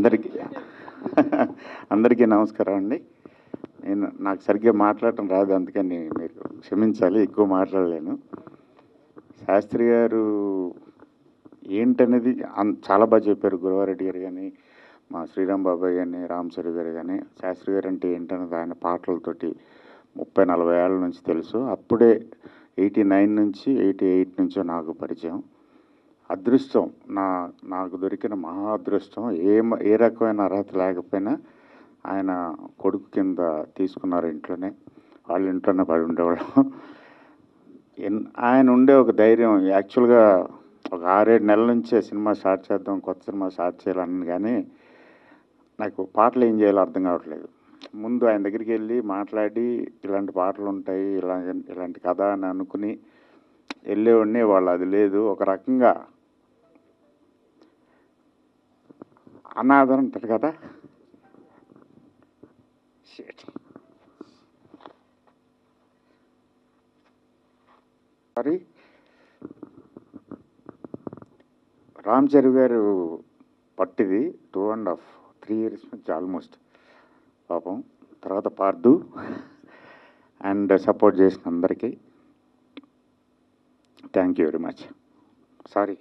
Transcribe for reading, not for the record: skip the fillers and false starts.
అందరికీ అందరికీ నమస్కారం అండి. నాకు సరిగ్గా మాట్లాడటం రాదు, అందుకని మీరు క్షమించాలి, ఎక్కువ మాట్లాడలేను. శాస్త్రి గారు ఏంటనేది చాలా బాగా చెప్పారు. గురవారెడ్డి గారు కానీ, మా శ్రీరామ్ బాబాయ్ కానీ, రామ్ చరణ్ గారు కానీ. శాస్త్రి గారు అంటే ఏంటనేది ఆయన పాటలతోటి 30-40 ఏళ్ళ నుంచి తెలుసు. అప్పుడే 89 నుంచి 88 నుంచో నాకు పరిచయం. అదృష్టం, నాకు దొరికిన మహా అదృష్టం. ఏ రకమైన అర్హత లేకపోయినా ఆయన కొడుకు కింద తీసుకున్నారు ఇంట్లోనే, వాళ్ళ ఇంట్లోనే పడి ఉండేవాళ్ళం. ఆయన ఉండే ఒక ధైర్యం, యాక్చువల్గా ఒక 6-7 నెలల నుంచే సినిమా స్టార్ట్ చేద్దాం, కొత్త సినిమా స్టార్ట్ చేయాలని, కానీ నాకు పాటలు ఏం చేయాలో అర్థం కావట్లేదు. ముందు ఆయన దగ్గరికి వెళ్ళి మాట్లాడి, ఇలాంటి పాటలు ఉంటాయి, ఇలాంటి కథ అని అనుకుని వెళ్ళేవాడిని. వాళ్ళు అది లేదు, ఒక రకంగా అనాథ అంటారు కదా, సారీ, రామ్ చరణ్ గారు పట్టిది 2.5-3 years నుంచి ఆల్మోస్ట్. పాపం తర్వాత పార్దు అండ్ సపోర్ట్ చేసిన అందరికీ thank you very much. Sorry.